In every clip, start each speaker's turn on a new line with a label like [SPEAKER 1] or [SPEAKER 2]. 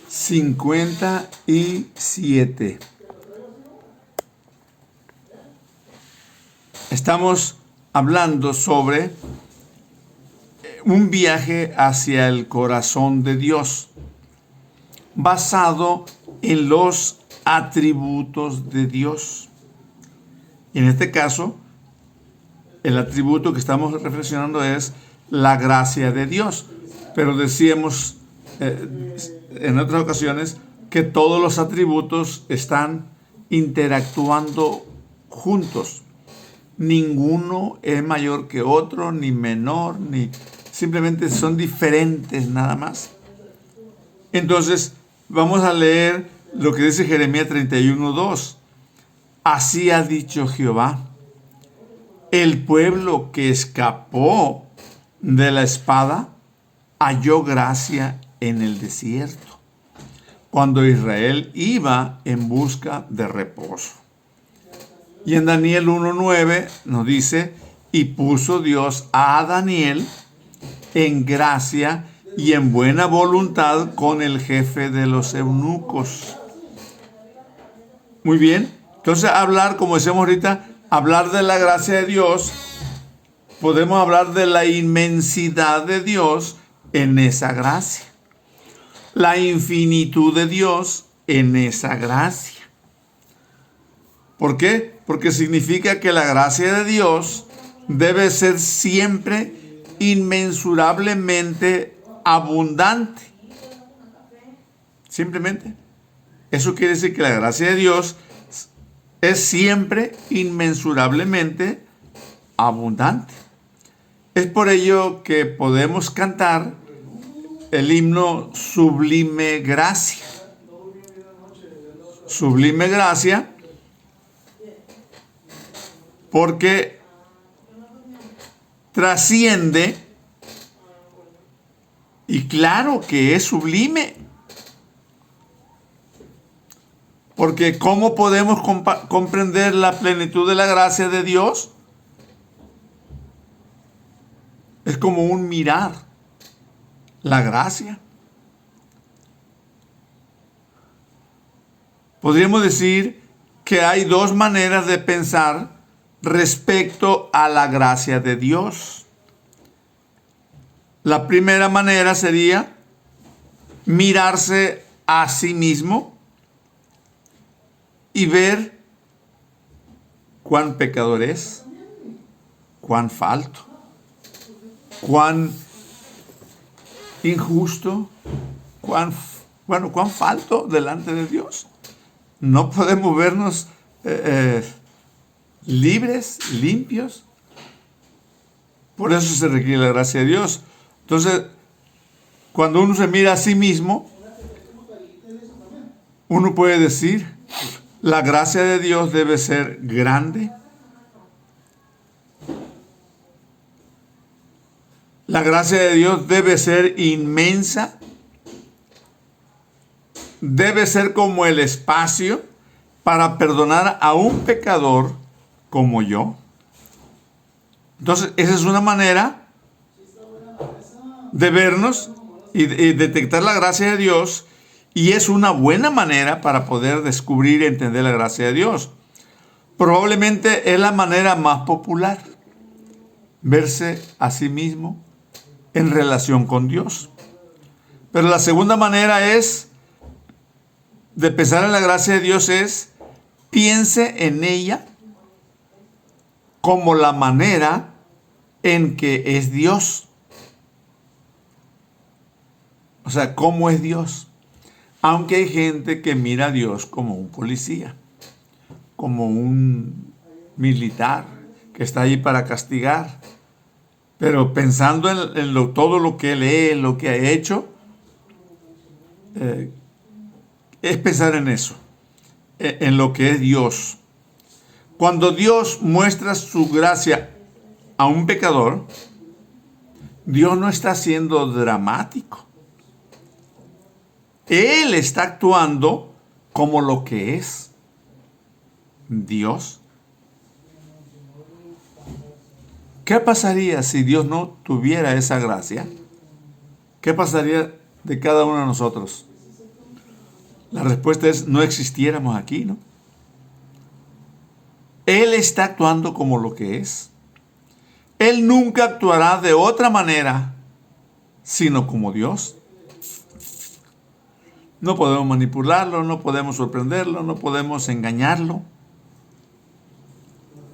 [SPEAKER 1] 57. Estamos hablando sobre un viaje hacia el corazón de Dios, basado en los atributos de Dios. Y en este caso, el atributo que estamos reflexionando es la gracia de Dios. Pero decíamos en otras ocasiones que todos los atributos están interactuando juntos. Ninguno es mayor que otro, ni menor, ni simplemente son diferentes nada más. Entonces, vamos a leer lo que dice Jeremías 31:2. Así ha dicho Jehová: el pueblo que escapó de la espada halló gracia en el desierto, cuando Israel iba en busca de reposo. Y en Daniel 1:9 nos dice: y puso Dios a Daniel en gracia y en buena voluntad con el jefe de los eunucos. Muy bien. Entonces, hablar, como decíamos ahorita, hablar de la gracia de Dios, podemos hablar de la inmensidad de Dios en esa gracia, la infinitud de Dios en esa gracia. ¿Por qué? Porque significa que la gracia de Dios debe ser siempre inmensurablemente abundante. Simplemente. Eso quiere decir que la gracia de Dios es siempre inmensurablemente abundante. Es por ello que podemos cantar el himno Sublime Gracia. Sublime Gracia, porque trasciende, y claro que es sublime. Porque ¿cómo podemos comprender la plenitud de la gracia de Dios? Es como un mirar la gracia. Podríamos decir que hay dos maneras de pensar respecto a la gracia de Dios. La primera manera sería mirarse a sí mismo y ver cuán pecador es, cuán falto, cuán injusto, cuán falto delante de Dios. No podemos vernos libres, limpios. Por eso se requiere la gracia de Dios. Entonces, cuando uno se mira a sí mismo, uno puede decir: la gracia de Dios debe ser grande. La gracia de Dios debe ser inmensa. Debe ser como el espacio para perdonar a un pecador como yo. Entonces, esa es una manera de vernos y detectar la gracia de Dios, y es una buena manera para poder descubrir y entender la gracia de Dios. Probablemente es la manera más popular, verse a sí mismo en relación con Dios. Pero la segunda manera de pensar en la gracia de Dios es: piense en ella como la manera en que es Dios. O sea, ¿cómo es Dios? Aunque hay gente que mira a Dios como un policía, como un militar que está ahí para castigar. Pero pensando en todo lo que lee, lo que ha hecho, es pensar en eso, en lo que es Dios. Cuando Dios muestra su gracia a un pecador, Dios no está siendo dramático. Él está actuando como lo que es Dios. ¿Qué pasaría si Dios no tuviera esa gracia? ¿Qué pasaría de cada uno de nosotros? La respuesta es: no existiéramos aquí, ¿no? Él está actuando como lo que es. Él nunca actuará de otra manera, sino como Dios. No podemos manipularlo, no podemos sorprenderlo, no podemos engañarlo.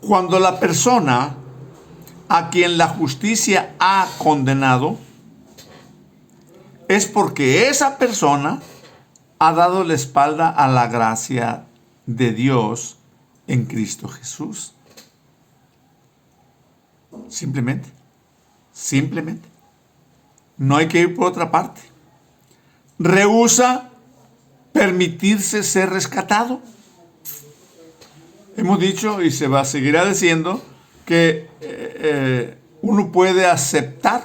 [SPEAKER 1] Cuando la persona a quien la justicia ha condenado, es porque esa persona ha dado la espalda a la gracia de Dios en Cristo Jesús. Simplemente. No hay que ir por otra parte. Rehúsa permitirse ser rescatado. Hemos dicho y se seguirá diciendo que uno puede aceptar,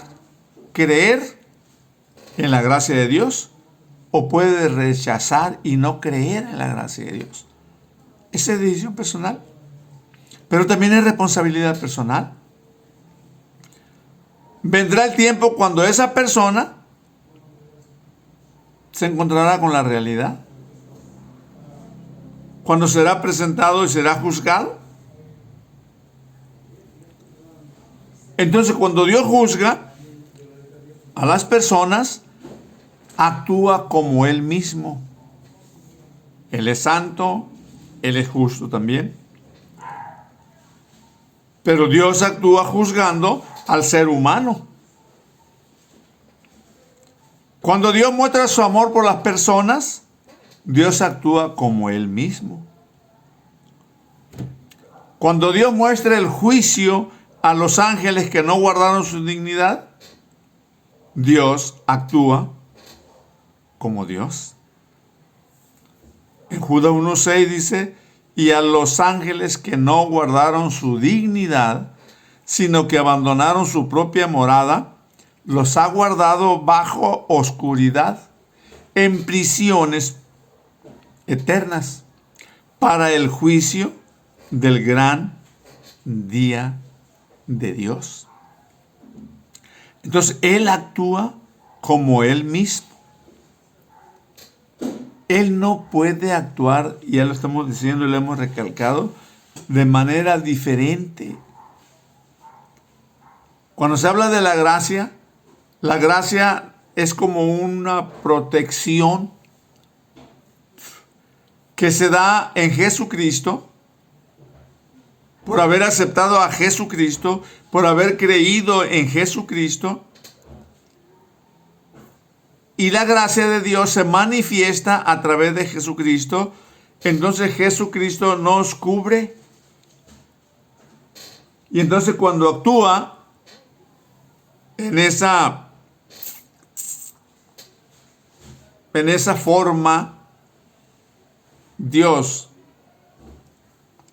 [SPEAKER 1] creer en la gracia de Dios, o puede rechazar y no creer en la gracia de Dios. Esa es decisión personal, pero también es responsabilidad personal. Vendrá el tiempo cuando esa persona se encontrará con la realidad, cuando será presentado y será juzgado. Entonces, cuando Dios juzga a las personas, actúa como Él mismo. Él es santo, Él es justo también. Pero Dios actúa juzgando al ser humano. Cuando Dios muestra su amor por las personas, Dios actúa como Él mismo. Cuando Dios muestra el juicio a los ángeles que no guardaron su dignidad, Dios actúa como Dios. En Judas 1:6 dice: y a los ángeles que no guardaron su dignidad, sino que abandonaron su propia morada, los ha guardado bajo oscuridad, en prisiones eternas, para el juicio del gran día de Dios. Entonces, Él actúa como Él mismo. Él no puede actuar, y ya lo estamos diciendo y lo hemos recalcado, de manera diferente. Cuando se habla de la gracia es como una protección que se da en Jesucristo, por haber aceptado a Jesucristo, por haber creído en Jesucristo. Y la gracia de Dios se manifiesta a través de Jesucristo. Entonces Jesucristo nos cubre. Y entonces cuando actúa en esa forma, Dios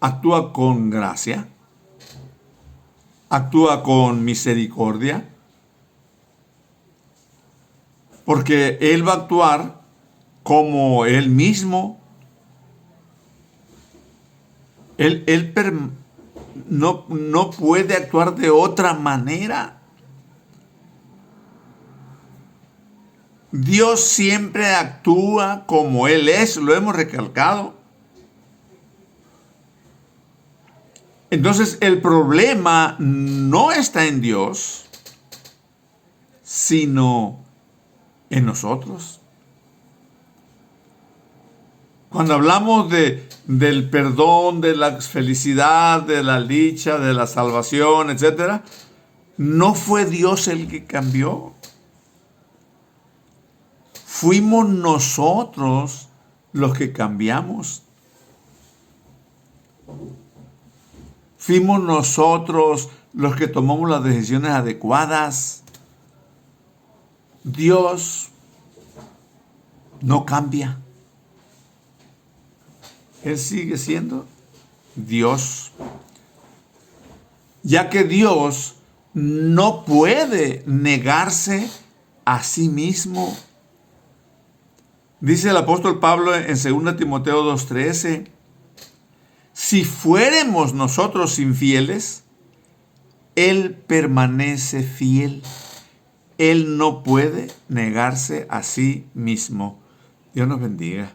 [SPEAKER 1] actúa con gracia, actúa con misericordia, porque Él va a actuar como Él mismo. Él no puede actuar de otra manera. Dios siempre actúa como Él es, lo hemos recalcado. Entonces el problema no está en Dios, sino en nosotros. Cuando hablamos del perdón, de la felicidad, de la dicha, de la salvación, etc., no fue Dios el que cambió. Fuimos nosotros los que cambiamos. Fuimos nosotros los que tomamos las decisiones adecuadas. Dios no cambia. Él sigue siendo Dios. Ya que Dios no puede negarse a sí mismo. Dice el apóstol Pablo en 2 Timoteo 2:13, si fuéramos nosotros infieles, Él permanece fiel. Él no puede negarse a sí mismo. Dios nos bendiga.